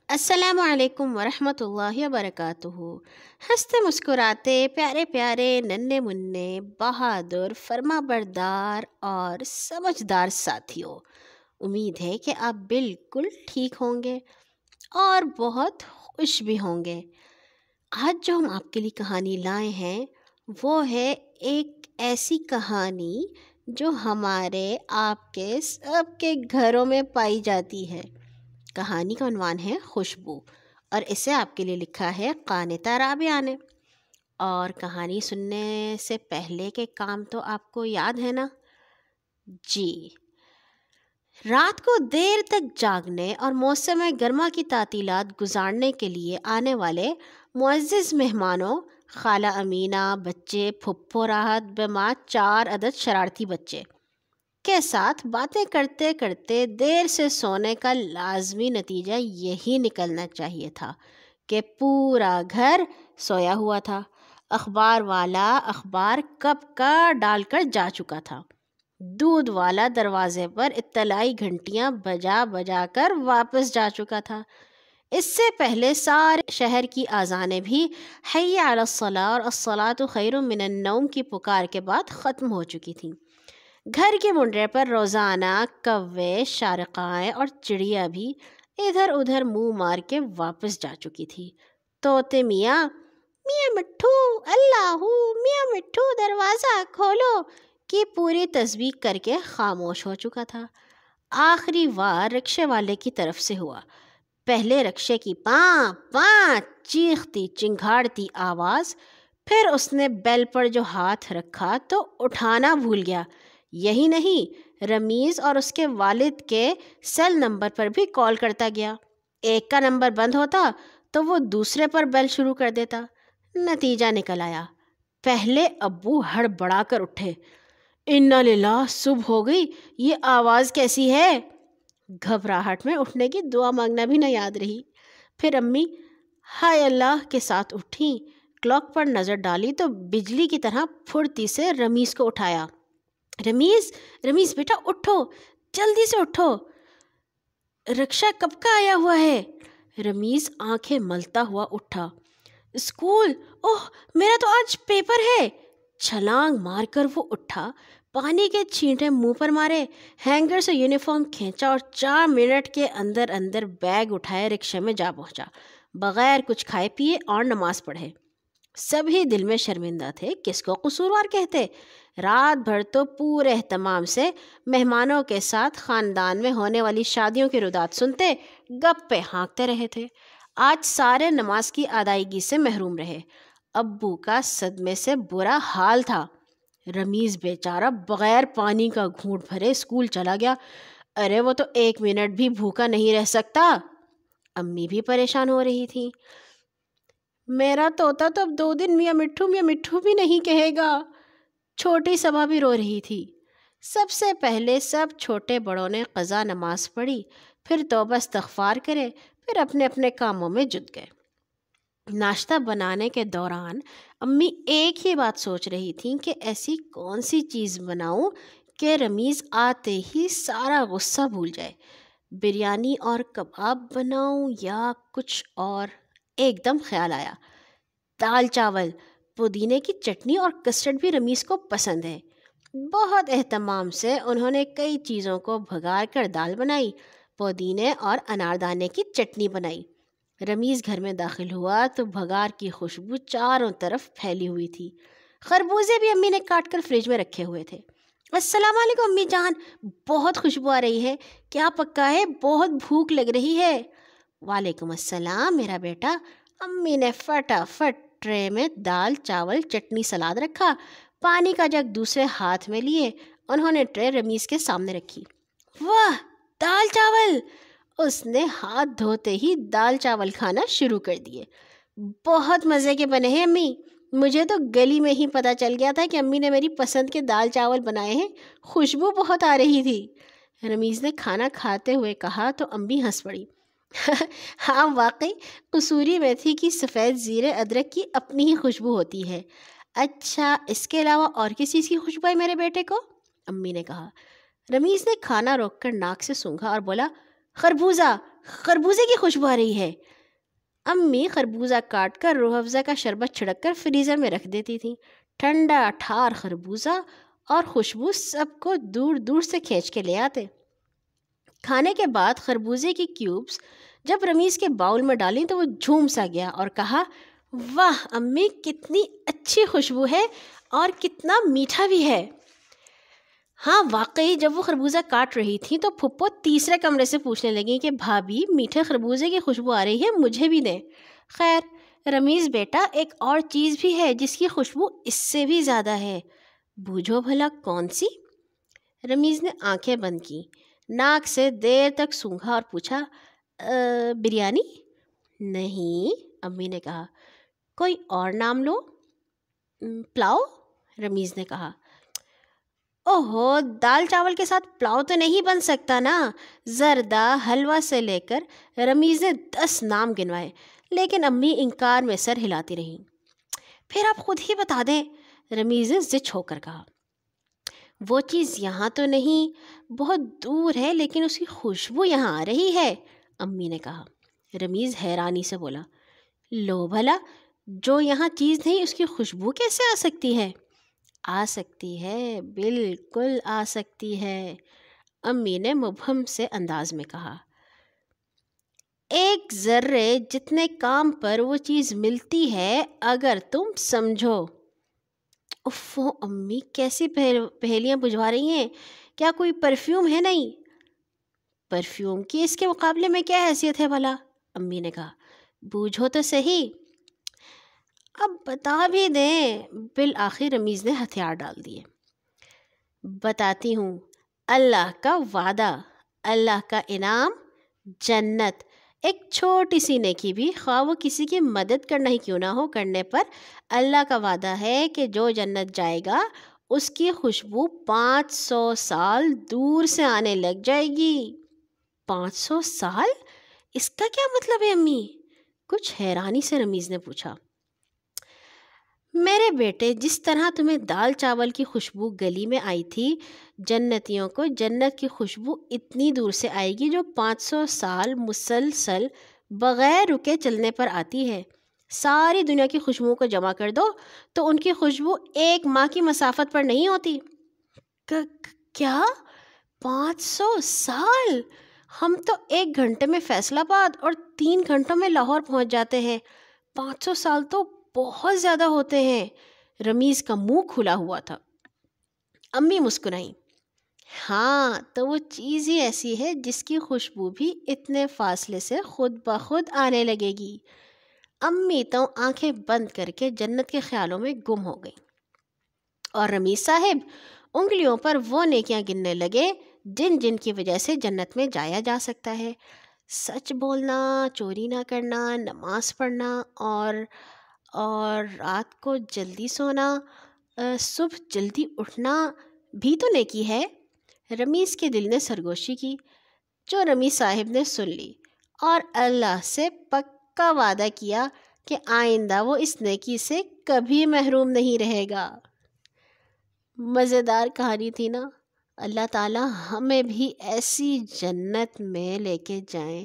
السلام علیکم ورحمۃ اللہ وبرکاتہ۔ ہنستے مسکراتے پیارے پیارے ننھے منھے بہادر فرما بردار اور سمجھدار ساتھیوں، امید ہے کہ آپ بالکل ٹھیک ہوں گے اور بہت خوش بھی ہوں گے۔ آج جو ہم آپ کے لیے کہانی لائے ہیں وہ ہے ایک ایسی کہانی جو ہمارے آپ کے سب کے گھروں میں پائی جاتی ہے۔ کہانی کا عنوان ہے خوشبو، اور اسے آپ کے لیے لکھا ہے قانتہ رابعہ نے۔ اور کہانی سننے سے پہلے کے کام تو آپ کو یاد ہے نا؟ جی، رات کو دیر تک جاگنے اور موسم گرما کی تعطیلات گزارنے کے لیے آنے والے معزز مہمانوں، خالہ امینہ، بچے، پھپھو راحت بما 4 عدد شرارتی بچے کے ساتھ باتیں کرتے کرتے دیر سے سونے کا لازمی نتیجہ یہی نکلنا چاہیے تھا کہ پورا گھر سویا ہوا تھا۔ اخبار والا اخبار کب کا ڈال کر جا چکا تھا، دودھ والا دروازے پر اطلاعی گھنٹیاں بجا بجا کر واپس جا چکا تھا۔ اس سے پہلے سارے شہر کی اذانیں بھی حی علی الصلاۃ اور الصلاۃ خیر من النوم کی پکار کے بعد ختم ہو چکی تھیں۔ گھر کے منڈے پر روزانہ کوے، شارقائیں اور چڑیا بھی ادھر ادھر منہ مار کے واپس جا چکی تھی۔ طوطے میاں میاں مٹھو اللہ میاں مٹھو دروازہ کھولو کی پوری تسبیح کر کے خاموش ہو چکا تھا۔ آخری وار رکشے والے کی طرف سے ہوا۔ پہلے رکشے کی پاں پاں چیختی چنگھاڑتی آواز، پھر اس نے بیل پر جو ہاتھ رکھا تو اٹھانا بھول گیا۔ یہی نہیں، رمیز اور اس کے والد کے سیل نمبر پر بھی کال کرتا گیا۔ ایک کا نمبر بند ہوتا تو وہ دوسرے پر بیل شروع کر دیتا۔ نتیجہ نکل آیا، پہلے ابو ہڑبڑا کر اٹھے۔ انا للہ، صبح ہو گئی، یہ آواز کیسی ہے؟ گھبراہٹ میں اٹھنے کی دعا مانگنا بھی نہ یاد رہی۔ پھر امی ہائے اللہ کے ساتھ اٹھیں، کلاک پر نظر ڈالی تو بجلی کی طرح پھرتی سے رمیز کو اٹھایا۔ رمیز بیٹا اٹھو، جلدی سے اٹھو، رکشہ کب کا آیا ہوا ہے؟ رمیز آنکھیں ملتا ہوا اٹھا۔ اسکول، اوہ میرا تو آج پیپر ہے۔ چھلانگ مار کر وہ اٹھا، پانی کے چھینٹے منہ پر مارے، ہینگر سے یونیفارم کھینچا اور 4 منٹ کے اندر اندر بیگ اٹھائے رکشے میں جا پہنچا، بغیر کچھ کھائے پیے اور نماز پڑھے۔ سبھی دل میں شرمندہ تھے، کس کو قصوروار کہتے۔ رات بھر تو پورے اہتمام سے مہمانوں کے ساتھ خاندان میں ہونے والی شادیوں کی ردات سنتے، گپے ہانکتے رہے تھے۔ آج سارے نماز کی ادائیگی سے محروم رہے۔ ابو کا صدمے سے برا حال تھا۔ رمیز بیچارہ بغیر پانی کا گھونٹ بھرے اسکول چلا گیا۔ ارے وہ تو 1 منٹ بھی بھوکا نہیں رہ سکتا۔ امی بھی پریشان ہو رہی تھی۔ میرا طوطا تو اب 2 دن میاں مٹھو بھی نہیں کہے گا۔ چھوٹی صبا بھی رو رہی تھی۔ سب سے پہلے سب چھوٹے بڑوں نے قضا نماز پڑھی، پھر توبہ استغفار کرے، پھر اپنے اپنے کاموں میں جٹ گئے۔ ناشتہ بنانے کے دوران امی ایک ہی بات سوچ رہی تھیں کہ ایسی کون سی چیز بناؤں کہ رمیز آتے ہی سارا غصہ بھول جائے۔ بریانی اور کباب بناؤں یا کچھ اور؟ ایک دم خیال آیا، دال چاول، پودینے کی چٹنی اور کسٹرڈ بھی رمیز کو پسند ہے۔ بہت اہتمام سے انہوں نے کئی چیزوں کو بھگا کر دال بنائی، پودینے اور اناردانے کی چٹنی بنائی۔ رمیز گھر میں داخل ہوا تو بھگار کی خوشبو چاروں طرف پھیلی ہوئی تھی۔ خربوزے بھی امی نے کاٹ کر فریج میں رکھے ہوئے تھے۔ السلام علیکم امی جان، بہت خوشبو آ رہی ہے، کیا پکا ہے؟ بہت بھوک لگ رہی ہے۔ وعلیکم السلام میرا بیٹا۔ امی نے فٹافٹ ٹرے میں دال چاول چٹنی سلاد رکھا، پانی کا جگ دوسرے ہاتھ میں لیے انہوں نے ٹرے رمیز کے سامنے رکھی۔ واہ، دال چاول! اس نے ہاتھ دھوتے ہی دال چاول کھانا شروع کر دیے۔ بہت مزے کے بنے ہیں امی، مجھے تو گلی میں ہی پتہ چل گیا تھا کہ امی نے میری پسند کے دال چاول بنائے ہیں، خوشبو بہت آ رہی تھی۔ رمیز نے کھانا کھاتے ہوئے کہا تو امی ہنس پڑی۔ ہاں واقعی قصوری میتھی کی سفید زیرے ادرک کی اپنی ہی خوشبو ہوتی ہے۔ اچھا، اس کے علاوہ اور کس چیز کی خوشبو ہے میرے بیٹے کو؟ امی نے کہا۔ رمیز نے کھانا روک کر ناک سے سونگھا اور بولا، خربوزہ، خربوزے کی خوشبو آ رہی ہے۔ امی خربوزہ کاٹ کر روح افزا کا شربت چھڑک کر فریزر میں رکھ دیتی تھیں۔ ٹھنڈا ٹھار خربوزہ اور خوشبو سب کو دور دور سے کھینچ کے لے آتے۔ کھانے کے بعد خربوزے کی کیوبز جب رمیز کے باؤل میں ڈالیں تو وہ جھوم سا گیا اور کہا، واہ امی، کتنی اچھی خوشبو ہے اور کتنا میٹھا بھی ہے۔ ہاں واقعی، جب وہ خربوزہ کاٹ رہی تھی تو پھپھو تیسرے کمرے سے پوچھنے لگیں کہ بھابھی، میٹھے خربوزے کی خوشبو آ رہی ہے، مجھے بھی دیں۔ خیر رمیز بیٹا، ایک اور چیز بھی ہے جس کی خوشبو اس سے بھی زیادہ ہے، بوجھو بھلا کون سی؟ رمیز نے آنکھیں بند کی، ناک سے دیر تک سونگھا اور پوچھا، بریانی؟ نہیں، امی نے کہا۔ کوئی اور نام لو۔ پلاؤ؟ رمیز نے کہا۔ اوہو، دال چاول کے ساتھ پلاؤ تو نہیں بن سکتا نا۔ زردہ، حلوہ سے لے کر رمیز نے 10 نام گنوائے، لیکن امی انکار میں سر ہلاتی رہیں۔ پھر آپ خود ہی بتا دیں، رمیز نے زچ ہو کر کہا۔ وہ چیز یہاں تو نہیں، بہت دور ہے، لیکن اس کی خوشبو یہاں آ رہی ہے، امی نے کہا۔ رمیز حیرانی سے بولا، لو بھلا، جو یہاں چیز نہیں اس کی خوشبو کیسے آ سکتی ہے؟ آ سکتی ہے، بالکل آ سکتی ہے، امی نے مبہم سے انداز میں کہا۔ ایک ذرے جتنے کام پر وہ چیز ملتی ہے، اگر تم سمجھو۔ اوفو امی، کیسی پہیلیاں بجھوا رہی ہیں؟ کیا کوئی پرفیوم ہے؟ نہیں، پرفیوم کی اس کے مقابلے میں کیا حیثیت ہے بھلا؟ امی نے کہا۔ بوجھو تو صحیح۔ اب بتا بھی دیں، بالآخر رمیز نے ہتھیار ڈال دیے۔ بتاتی ہوں، اللہ کا وعدہ، اللہ کا انعام، جنت۔ ایک چھوٹی سی نیکی بھی، خواہ وہ کسی کی مدد کرنا ہی کیوں نہ ہو، کرنے پر اللہ کا وعدہ ہے کہ جو جنت جائے گا اس کی خوشبو 500 سال دور سے آنے لگ جائے گی۔ 500 سال؟ اس کا کیا مطلب ہے امی؟ کچھ حیرانی سے رمیز نے پوچھا۔ میرے بیٹے، جس طرح تمہیں دال چاول کی خوشبو گلی میں آئی تھی، جنتیوں کو جنت کی خوشبو اتنی دور سے آئے گی جو 500 سال مسلسل بغیر رکے چلنے پر آتی ہے۔ ساری دنیا کی خوشبوؤں کو جمع کر دو تو ان کی خوشبو 1 ماہ کی مسافت پر نہیں ہوتی۔ کیا 500 سال؟ ہم تو 1 گھنٹے میں فیصل آباد اور 3 گھنٹوں میں لاہور پہنچ جاتے ہیں۔ 500 سال تو بہت زیادہ ہوتے ہیں۔ رمیز کا منہ کھلا ہوا تھا۔ امی مسکرائیں۔ ہاں، تو وہ چیز ہی ایسی ہے جس کی خوشبو بھی اتنے فاصلے سے خود بخود آنے لگے گی۔ امی تو آنکھیں بند کر کے جنت کے خیالوں میں گم ہو گئی، اور رمیز صاحب انگلیوں پر وہ نیکیاں گننے لگے جن جن کی وجہ سے جنت میں جایا جا سکتا ہے۔ سچ بولنا، چوری نہ کرنا، نماز پڑھنا، اور رات کو جلدی سونا، صبح جلدی اٹھنا بھی تو نیکی ہے۔ رمیز کے دل نے سرگوشی کی، جو رمیز صاحب نے سن لی، اور اللہ سے پکا وعدہ کیا کہ آئندہ وہ اس نیکی سے کبھی محروم نہیں رہے گا۔ مزیدار کہانی تھی نا؟ اللہ تعالیٰ ہمیں بھی ایسی جنت میں لے کے جائیں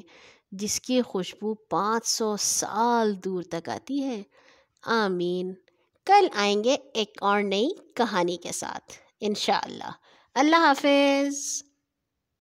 جس کی خوشبو 500 سال دور تک آتی ہے۔ آمین۔ کل آئیں گے ایک اور نئی کہانی کے ساتھ انشاءاللہ۔ اللہ حافظ۔